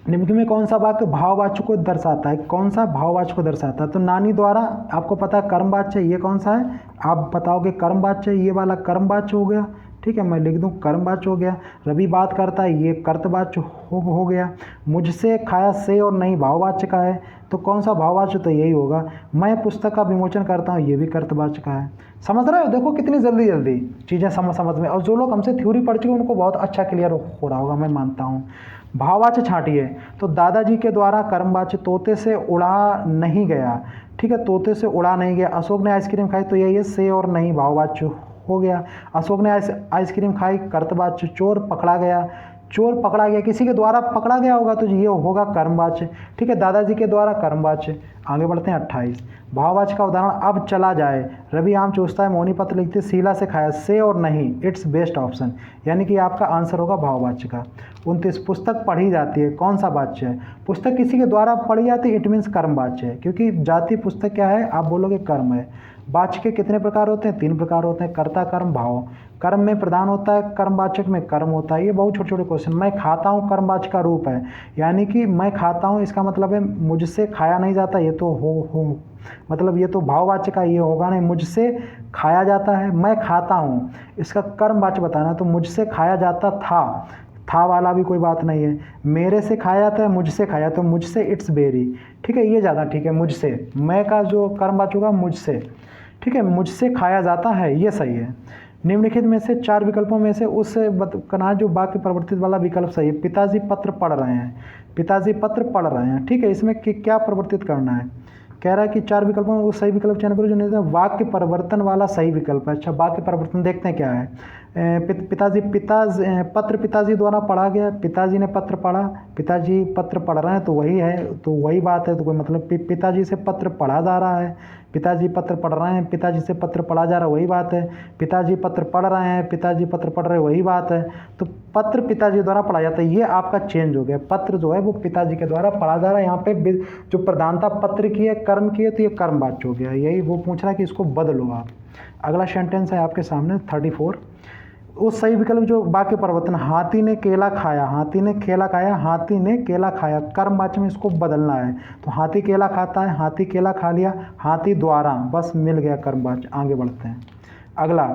निम्न में कौन सा वाक्य भाववाच्य को दर्शाता है? कौन सा भाववाच्य को दर्शाता है? तो नानी द्वारा, आपको पता है कर्मवाच्य, ये कौन सा है, आप बताओगे कर्मवाच्य, ये वाला कर्मवाच्य हो गया। ठीक है, मैं लिख दूं कर्मवाच्य हो गया। रवि बात करता है, ये कर्तवाच्य हो गया। मुझसे खाया, से और नहीं भाववाच्य का है, तो कौन सा भाववाच्य, तो यही होगा। मैं पुस्तक का विमोचन करता हूँ, ये भी कर्तवाच्य का है। समझ रहे हो, देखो कितनी जल्दी जल्दी चीज़ें समझ में। और जो लोग हमसे थ्योरी पढ़ चुके उनको बहुत अच्छा क्लियर हो रहा होगा, मैं मानता हूँ। भाववाच्य छांटिए, तो दादाजी के द्वारा कर्मवाच्य, तोते से उड़ा नहीं गया। ठीक है, तोते से उड़ा नहीं गया। अशोक ने आइसक्रीम खाई, तो यही है, से और नहीं भाववाच्य हो गया। अशोक ने आइसक्रीम खाई, कर्तवाच्य। चोर पकड़ा गया, चोर पकड़ा गया, किसी के द्वारा पकड़ा गया होगा, तो ये होगा कर्मवाच्य। ठीक है, दादाजी के द्वारा कर्मवाच्य। आगे बढ़ते हैं 28, भाववाच्य का उदाहरण, अब चला जाए, रवि आम चूसता है, मोहनी पत्र लिखती, शीला से खाया, से और नहीं इट्स बेस्ट ऑप्शन, यानी कि आपका आंसर होगा भाववाच्य का। 29, पुस्तक पढ़ी जाती है, कौन सा वाच्य है? पुस्तक किसी के द्वारा पढ़ी जाती है, इट मीन्स कर्मवाच्य है, क्योंकि जाति पुस्तक क्या है, आप बोलोगे कर्म है। वाच्य के कितने प्रकार होते हैं? 3 प्रकार होते हैं, कर्ता, कर्म, भाव। कर्म में प्रधान होता है, कर्मवाचक में कर्म होता है। ये बहुत छोटे छोटे क्वेश्चन। मैं खाता हूँ कर्मवाचक का रूप है, यानी कि मैं खाता हूँ, इसका मतलब है मुझसे खाया नहीं जाता, ये तो हो मतलब ये तो भाववाचक का, ये होगा नहीं। मुझसे खाया जाता है, मैं खाता हूँ, इसका कर्मवाचक बताना, तो मुझसे खाया जाता था वाला भी कोई बात नहीं है। मेरे से खाया जाता है, मुझसे खाया, तो मुझसे इट्स बेरी। ठीक है, ये ज़्यादा ठीक है, मुझसे, मैं का जो कर्मवाचक होगा मुझसे। ठीक है, मुझसे खाया जाता है, ये सही है। निम्नलिखित में से 4 विकल्पों में से उस कना जो वाक्य परिवर्तित वाला विकल्प सही है। पिताजी पत्र पढ़ रहे हैं, पिताजी पत्र पढ़ रहे हैं। ठीक है, इसमें क्या परिवर्तित करना है? कह रहा है कि 4 विकल्पों में वो सही विकल्प चयन करो जो नहीं था। वाक्य परिवर्तन वाला सही विकल्प है। अच्छा, वाक्य परिवर्तन देखते हैं क्या है। पिताजी पिताजी द्वारा पढ़ा गया, पिताजी ने पत्र पढ़ा, पिताजी पत्र पढ़ रहे हैं तो वही है, तो वही बात है, तो कोई मतलब पिताजी से पत्र पढ़ा जा रहा है, पिताजी पत्र पढ़ रहे हैं, पिताजी से पत्र पढ़ा जा रहा है, वही बात है। पिताजी पत्र पढ़ रहे हैं, पिताजी पत्र पढ़ रहे हैं, वही बात है। तो पत्र पिताजी द्वारा पढ़ा जाता है, ये आपका चेंज हो गया। पत्र जो है वो पिताजी के द्वारा पढ़ा जा रहा है। यहाँ पे जो प्रधानता पत्र की है, कर्म की है, तो ये कर्मवाच्य हो गया। यही वो पूछ रहा है कि इसको बदलो आप। अगला सेंटेंस है आपके सामने 34। वो सही विकल्प जो वाक्य परिवर्तन, हाथी ने केला खाया, हाथी ने केला खाया, हाथी ने केला खाया, कर्मवाच्य में इसको बदलना है। तो हाथी केला खाता है, हाथी केला खा लिया, हाथी द्वारा, बस मिल गया कर्मवाच्य। आगे बढ़ते हैं। अगला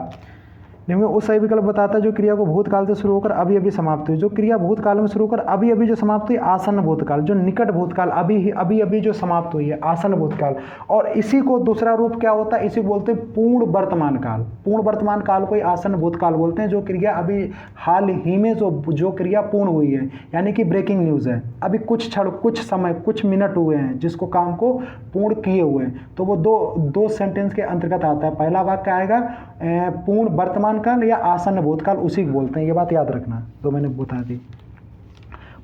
देखिए, वो सही विकल्प बताता है जो क्रिया को भूतकाल से शुरू होकर अभी अभी समाप्त हुई। जो क्रिया भूतकाल में शुरू होकर अभी अभी जो समाप्त हुई, आसन्न भूतकाल। जो निकट भूतकाल, अभी अभी जो समाप्त हुई है, आसन्न भूतकाल। और इसी को दूसरा रूप क्या होता है, इसी को बोलते हैं पूर्ण वर्तमान काल। पूर्ण वर्तमान काल को ही आसन्न भूतकाल बोलते हैं। जो क्रिया अभी हाल ही में जो क्रिया पूर्ण हुई है, यानी कि ब्रेकिंग न्यूज़ है, अभी कुछ क्षण, कुछ समय, कुछ मिनट हुए हैं जिसको काम को पूर्ण किए हुए हैं, तो वो दो सेंटेंस के अंतर्गत आता है। पहला वाक्य आएगा पूर्ण वर्तमान काल या आसन्न भूतकाल, उसी को बोलते हैं। ये बात याद रखना, तो मैंने बता दी।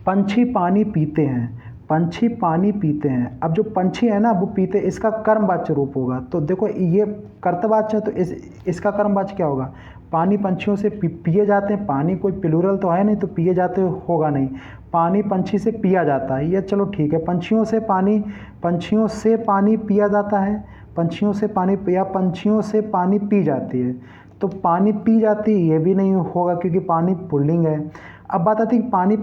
पंछी पानी पीते हैं, पंछी पानी पीते हैं। अब जो पंछी है ना वो पीते, इसका कर्मवाच्य रूप होगा। तो देखो ये कर्तवाच्य है, तो इसका कर्मवाच्य क्या होगा। पानी पंछियों से पिए जाते हैं, पानी कोई प्लूरल तो है नहीं, तो पिए जाते होगा नहीं। पानी पंछी से पिया जाता है, ये चलो ठीक है। पंछियों से पानी पिया जाता है, पंछियों से पानी या पंछियों से पानी पी जाती है। तो पानी पी जाती है ये भी नहीं होगा क्योंकि पानी पुल्लिंग है। अब बात आती है कि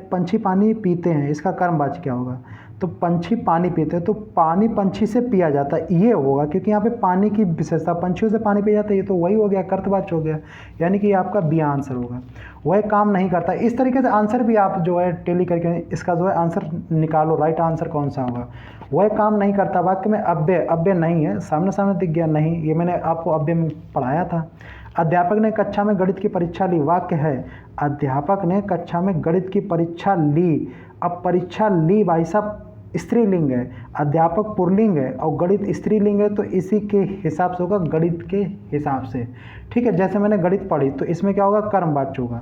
पंछी पानी पीते हैं, इसका कर्मवाच्य क्या होगा। तो पंछी पानी पीते हैं, तो पानी पंछी से पिया जाता है, ये होगा क्योंकि यहाँ पे पानी की विशेषता, पंछियों से पानी पिया जाता है, ये तो वही हो गया, कर्तवाच्य हो गया। यानी कि ये आपका बी आंसर होगा। वह काम नहीं करता। इस तरीके से आंसर भी आप जो है टेली करके इसका जो है आंसर निकालो, राइट आंसर कौन सा होगा। वह काम नहीं करता, वाक्य में अव्यय नहीं है, सामने दिख गया नहीं, ये मैंने आपको अव्यय में पढ़ाया था। अध्यापक ने कक्षा में गणित की परीक्षा ली, वाक्य है अध्यापक ने कक्षा में गणित की परीक्षा ली। अब परीक्षा ली भाई साहब स्त्रीलिंग है, अध्यापक पुल्लिंग है और गणित स्त्रीलिंग है, तो इसी के हिसाब से होगा, गणित के हिसाब से। ठीक है, जैसे मैंने गणित पढ़ी तो इसमें क्या होगा, कर्मवाच्य होगा।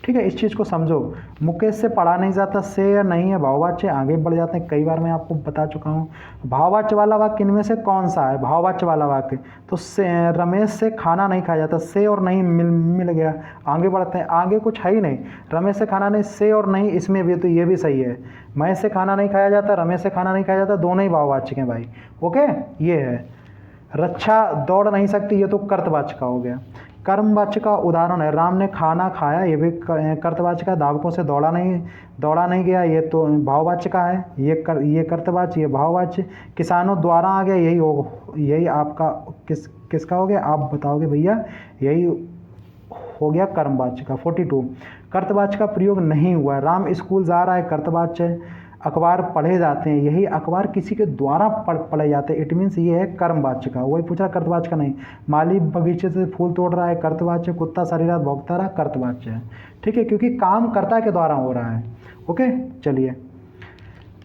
ठीक है, इस चीज़ को समझो। मुकेश से पढ़ा नहीं जाता, से या नहीं है भाववाच्य, आगे बढ़ जाते हैं। कई बार मैं आपको बता चुका हूँ। भाववाच्य वाला वाक्य इनमें से कौन सा है, भाववाच्य वाला वाक्य। तो से रमेश से खाना नहीं खाया जाता, से और नहीं मिल गया। आगे बढ़ते हैं, आगे कुछ है ही नहीं। रमेश से खाना नहीं, से और नहीं इसमें भी, तो ये भी सही है। महेश से खाना नहीं खाया जाता, रमेश से खाना नहीं खाया जाता, दोनों ही भाववाच्य हैं भाई। ओके, ये है। रक्षा दौड़ नहीं सकती, ये तो कर्तवाच्य का हो गया। कर्मवाच्य का उदाहरण है, राम ने खाना खाया, ये भी कर्तवाच्य का। धावकों से दौड़ा नहीं गया, ये तो भाववाच्य का है। ये कर्तवाच्य, ये भाववाच्य। किसानों द्वारा आ गया, यही आपका किसका हो गया, आप बताओगे भैया, यही हो गया कर्मवाच्य का। 42 कर्तवाच्य का प्रयोग नहीं हुआ। राम स्कूल जा रहा है, कर्तवाच्य। अखबार पढ़े जाते हैं, यही अखबार किसी के द्वारा पढ़े जाते हैं, इट मीन्स ये है कर्मवाच्य का। वही पूछा कर्तवाच्य का नहीं। माली बगीचे से फूल तोड़ रहा है, कर्तवाच्य। कुत्ता सारी रात भौंकता रहा, कर्तवाच्य है। ठीक है, क्योंकि काम कर्ता के द्वारा हो रहा है। ओके, चलिए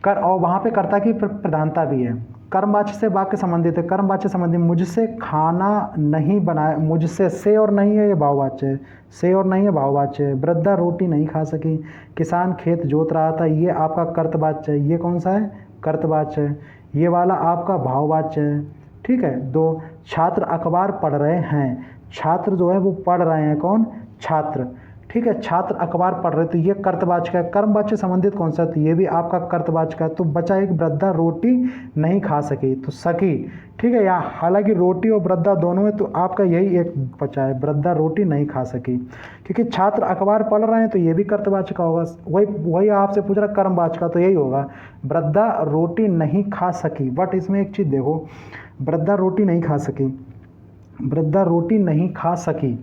और वहाँ पे कर्ता की प्रधानता भी है। कर्मवाच्य से वाक्य संबंधित है, कर्मवाच्य संबंधी। मुझसे खाना नहीं बनाया, मुझसे से और नहीं है, ये भाववाच्य है। से और नहीं है, भाववाच्य है। वृद्धा रोटी नहीं खा सकी, किसान खेत जोत रहा था, ये आपका कर्तवाच्य है। ये कौन सा है, कर्तवाच्य है। ये वाला आपका भाववाच्य है। ठीक है। 2 छात्र अखबार पढ़ रहे हैं, छात्र जो है वो पढ़ रहे हैं, कौन, छात्र। ठीक है, छात्र अखबार पढ़ रहे, तो ये कर्तवाच्य का। कर्मवाच्य संबंधित कौन सा, तो ये भी आपका कर्तवाच्य का। तो बचा एक, वृद्धा रोटी नहीं खा सकी, तो सकी। ठीक है, यहाँ हालांकि रोटी और वृद्धा दोनों में, तो आपका यही एक बचा है, वृद्धा रोटी नहीं खा सकी। क्योंकि छात्र अखबार पढ़ रहे हैं, तो ये भी कर्तवाच्य का होगा। वही आपसे पूछ रहा कर्मवाच्य का, तो यही होगा, वृद्धा रोटी नहीं खा सकी। बट इसमें एक चीज़ देखो, वृद्धा रोटी नहीं खा सकी, वृद्धा रोटी नहीं खा सकी।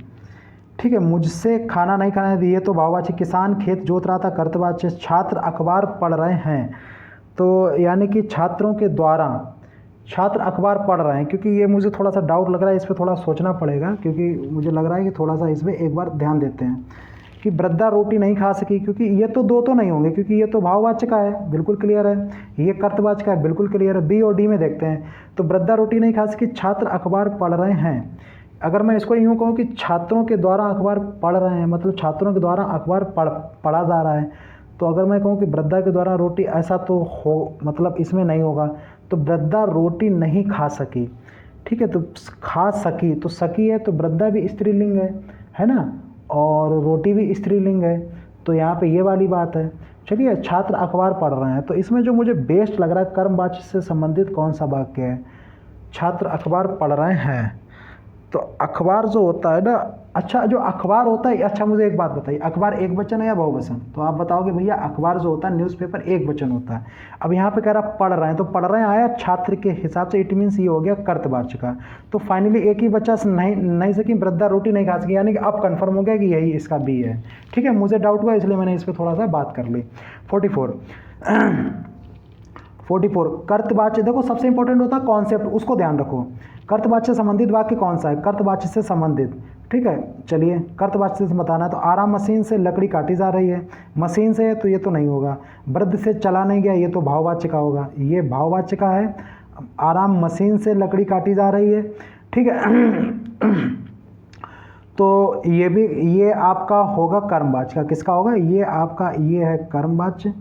ठीक है, मुझसे खाना नहीं खाना है, ये तो भाववाच्य। किसान खेत जोत रहा था, कर्तवाच्य। छात्र अखबार पढ़ रहे हैं, तो यानी कि छात्रों के द्वारा छात्र अखबार पढ़ रहे हैं। क्योंकि ये मुझे थोड़ा सा डाउट लग रहा है, इस पर थोड़ा सोचना पड़ेगा, क्योंकि मुझे लग रहा है कि थोड़ा सा इसमें एक बार ध्यान देते हैं। कि वृद्धा रोटी नहीं खा सकी, क्योंकि ये तो दो तो नहीं होंगे, क्योंकि ये तो भाववाचक का है, बिल्कुल क्लियर है, ये कर्तवाचक का है, बिल्कुल क्लियर है। बी और डी में देखते हैं। तो वृद्धा रोटी नहीं खा सकी, छात्र अखबार पढ़ रहे हैं। अगर मैं इसको यूँ कहूँ कि छात्रों के द्वारा अखबार पढ़ रहे हैं, मतलब छात्रों के द्वारा अखबार पढ़ा जा रहा है। तो अगर मैं कहूँ कि वृद्धा के द्वारा रोटी, ऐसा तो हो, मतलब इसमें नहीं होगा। तो वृद्धा रोटी नहीं खा सकी, ठीक है। तो खा सकी, तो सकी है तो वृद्धा भी स्त्रीलिंग है ना, और रोटी भी स्त्रीलिंग है। तो यहाँ पे ये वाली बात है। चलिए, छात्र अखबार पढ़ रहे हैं, तो इसमें जो मुझे बेस्ट लग रहा है, कर्मवाच्य से संबंधित कौन सा वाक्य है? छात्र अखबार पढ़ रहे हैं। तो अखबार जो होता है ना, अच्छा जो अखबार होता है, अच्छा मुझे एक बात बताइए, अखबार एक वचन है या बहुवचन? तो आप बताओगे भैया अखबार जो होता है, न्यूज़पेपर, एक वचन होता है। अब यहाँ पे कह रहा पढ़ रहे हैं, तो पढ़ रहे हैं आया छात्र के हिसाब से, इट मीन्स ये हो गया कर्तवाच्य का। तो फाइनली एक ही बच्चा नहीं सकी, वृद्धा रोटी नहीं खा सकी, यानी कि अब कन्फर्म हो गया कि यही इसका बी है। ठीक है, मुझे डाउट हुआ इसलिए मैंने इस पर थोड़ा सा बात कर ली। 44 कर्तवाच्य, देखो सबसे इंपॉर्टेंट होता है कॉन्सेप्ट, उसको ध्यान रखो। कर्तवाच्य से संबंधित वाक्य कौन सा है? कर्तवाच्य से संबंधित, ठीक है। चलिए, कर्तवाच्य से बताना है। तो आराम मशीन से लकड़ी काटी जा रही है, मशीन से है तो ये तो नहीं होगा। वृद्ध से चला नहीं गया, ये तो भाववाच्य का होगा, ये भाववाच्य का है। आराम मशीन से लकड़ी काटी जा रही है, ठीक है। तो ये भी, ये आपका होगा कर्मवाच्य का। किसका होगा? ये आपका, ये है कर्मवाच्य।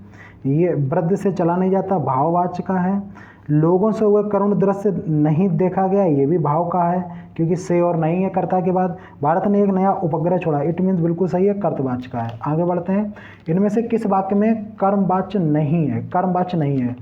ये वृद्ध से चला नहीं जाता, भाववाच्य का है। लोगों से हुए करुण दृश्य नहीं देखा गया, ये भी भाव का है, क्योंकि से और नहीं है कर्ता के बाद। भारत ने एक नया उपग्रह छोड़ा, इट मीन्स बिल्कुल सही है, कर्तवाच्य का है। आगे बढ़ते हैं। इनमें से किस वाक्य में कर्मवाच्य नहीं है? कर्मवाच्य नहीं है,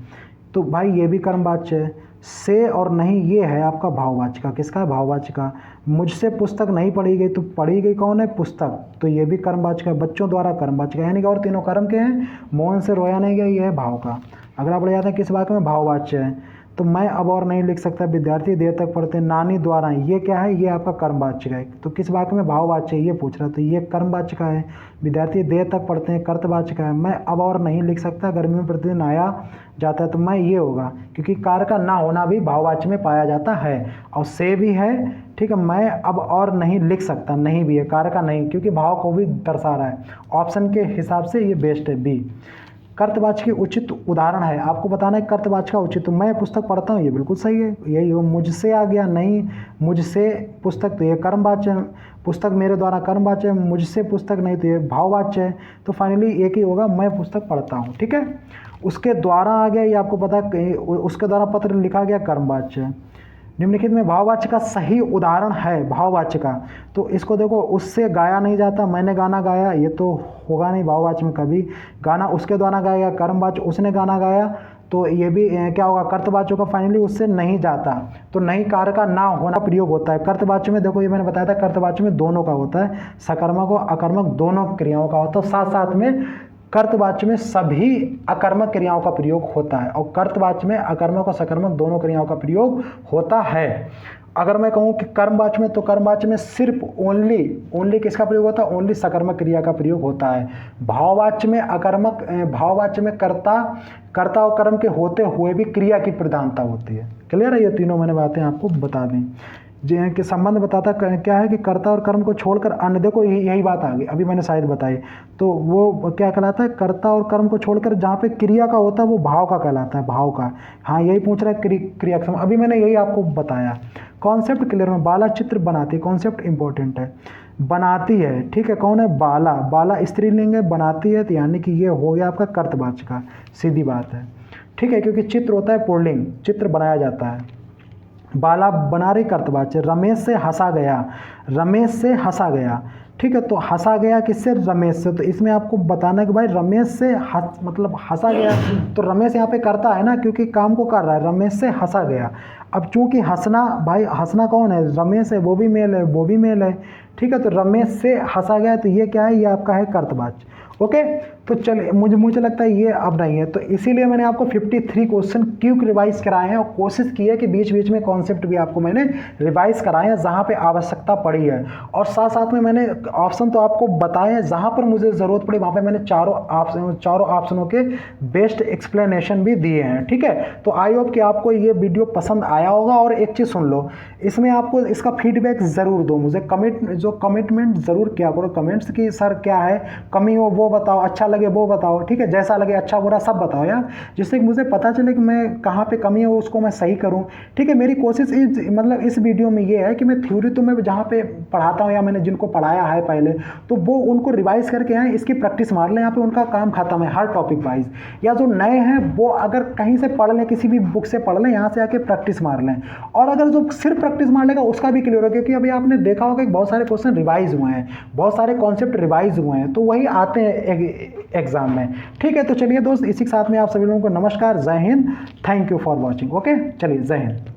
तो भाई ये भी कर्मवाच्य है। से और नहीं ये है आपका भाववाच्य का। किसका है? भाववाच्य का। मुझसे पुस्तक नहीं पढ़ी गई, तो पढ़ी गई कौन है? पुस्तक, तो ये भी कर्मवाच्य का। बच्चों द्वारा कर्मवाच्य का, यानी कि और तीनों कर्म के हैं। मौन से रोया नहीं गया, ये है भाव का। अगला बढ़ जाता है, किस वाक्य में भाववाच्य है? तो मैं अब और नहीं लिख सकता, विद्यार्थी देर तक पढ़ते, नानी द्वारा, ये क्या है? ये आपका कर्मवाच्य का है। तो किस वाक्य में भाववाच्य है ये पूछ रहा, तो ये कर्मवाच्य का है। विद्यार्थी देर तक पढ़ते हैं, कर्तवाच्य का है। मैं अब और नहीं लिख सकता, गर्मी में प्रतिदिन आया जाता है, तो मैं ये होगा, क्योंकि कार्य का ना होना भी भाववाच्य में पाया जाता है। और से भी है, ठीक है। मैं अब और नहीं लिख सकता, नहीं भी है, कार्य का नहीं, क्योंकि भाव को भी दर्शा रहा है। ऑप्शन के हिसाब से ये बेस्ट है, बी। कर्तवाच्य के उचित उदाहरण है, आपको बताना है कर्तवाच्य का उचित। तो मैं पुस्तक पढ़ता हूँ, ये बिल्कुल सही है, यही हो। मुझसे आ गया, नहीं, मुझसे पुस्तक, तो ये कर्मवाच्य है। पुस्तक मेरे द्वारा कर्मवाच्य है, मुझसे पुस्तक नहीं, तो ये भाववाच्य है। तो फाइनली एक ही होगा, मैं पुस्तक पढ़ता हूँ, ठीक है। उसके द्वारा आ गया, ये आपको पता है, उसके द्वारा पत्र लिखा गया, कर्मवाच्य है। निम्नलिखित में भाववाच्य का सही उदाहरण है, भाववाच्य का। तो इसको देखो, उससे गाया नहीं जाता, मैंने गाना गाया, ये तो होगा नहीं भाववाच्य में कभी। गाना उसके द्वारा गाया गया, कर्मवाच्य, उसने गाना गाया, तो ये भी क्या होगा? कर्तवाच्य का। फाइनली उससे नहीं जाता, तो नहीं कार्य का ना होना प्रयोग होता है कर्तवाच्य में। देखो ये मैंने बताया था, कर्तवाच्य में दोनों का होता है, सकर्मक और अकर्मक दोनों क्रियाओं का होता है। साथ साथ में कर्तवाच्य में सभी अकर्मक क्रियाओं का प्रयोग होता है, और कर्तवाच्य में अकर्मक और सकर्मक दोनों क्रियाओं का प्रयोग होता है। अगर मैं कहूँ कि कर्मवाच्य में, तो कर्मवाच्य में सिर्फ ओनली किसका प्रयोग होता है? ओनली सकर्मक क्रिया का प्रयोग होता है। भाववाच्य में अकर्मक, भाववाच्य में कर्ता और कर्म के होते हुए भी क्रिया की प्रधानता होती है। क्लियर है? ये तीनों मैंने बातें आपको बता दी। के संबंध बताता क्या है कि कर्ता और कर्म को छोड़कर अन्य, देखो यही बात आ गई, अभी मैंने शायद बताई। तो वो क्या कहलाता है? कर्ता और कर्म को छोड़कर जहाँ पे क्रिया का होता है वो भाव का कहलाता है, भाव का। हाँ, यही पूछ रहा है क्रिया का। अभी मैंने यही आपको बताया। कॉन्सेप्ट क्लियर में, बाला चित्र बनाती, कॉन्सेप्ट इंपॉर्टेंट है। बनाती है, ठीक है। कौन है? बाला। बाला स्त्रीलिंग है, बनाती है, तो यानी कि ये हो गया आपका कर्तवाच्य का, सीधी बात है, ठीक है। क्योंकि चित्र होता है पुल्लिंग, चित्र बनाया जाता है। बाला बना रही, कर्तवाच्य। रमेश से हंसा गया, रमेश से हंसा गया, ठीक है। तो हंसा गया किससे? रमेश से। तो इसमें आपको बताना है कि भाई रमेश से मतलब हंसा गया, तो रमेश यहाँ पे करता है ना, क्योंकि काम को कर रहा है। रमेश से हंसा गया। अब चूंकि हंसना, भाई हंसना कौन है? रमेश है, वो भी मेल है, वो भी मेल है, ठीक है। तो रमेश से हंसा गया, तो ये क्या है? ये आपका है कर्तवाच्य। ओके, तो चलिए मुझे लगता है ये अब नहीं है, तो इसीलिए मैंने आपको 53 क्वेश्चन क्यों रिवाइज कराए हैं और कोशिश की है कि बीच बीच में कॉन्सेप्ट भी आपको मैंने रिवाइज कराए हैं जहाँ पे आवश्यकता पड़ी है, और साथ साथ में मैंने ऑप्शन तो आपको बताए हैं जहाँ पर मुझे ज़रूरत पड़ी वहाँ पे मैंने चारों ऑप्शनों के बेस्ट एक्सप्लेनेशन भी दिए हैं। ठीक है, तो आई होप कि आपको ये वीडियो पसंद आया होगा। और एक चीज़ सुन लो, इसमें आपको इसका फीडबैक ज़रूर दो मुझे, कमिटमेंट ज़रूर किया करो कमेंट्स की सर क्या है कमी हो वो बताओ, अच्छा लगे वो बताओ, ठीक है, जैसा लगे अच्छा बुरा सब बताओ यार, जिससे कि मुझे पता चले कि मैं कहाँ पे कमी है उसको मैं सही करूँ। ठीक है, मेरी कोशिश मतलब इस वीडियो में ये है कि मैं थ्योरी तो मैं जहाँ पे पढ़ाता हूँ या मैंने जिनको पढ़ाया है पहले तो वो उनको रिवाइज करके आए, इसकी प्रैक्टिस मार लें, यहाँ पे उनका काम खत्म है हर टॉपिक वाइज। या जो नए हैं वो अगर कहीं से पढ़ लें, किसी भी बुक से पढ़ लें, यहाँ से आके प्रैक्टिस मार लें। और अगर जो सिर्फ प्रैक्टिस मार लेगा उसका भी क्लियर हो, क्योंकि अभी आपने देखा होगा कि बहुत सारे क्वेश्चन रिवाइज हुए हैं, बहुत सारे कॉन्सेप्ट रिवाइज हुए हैं, तो वही आते हैं एग्जाम में। ठीक है, तो चलिए दोस्त, इसी के साथ में आप सभी लोगों को नमस्कार, जय Hind, thank you for watching. Okay, चलिए जय हिंद।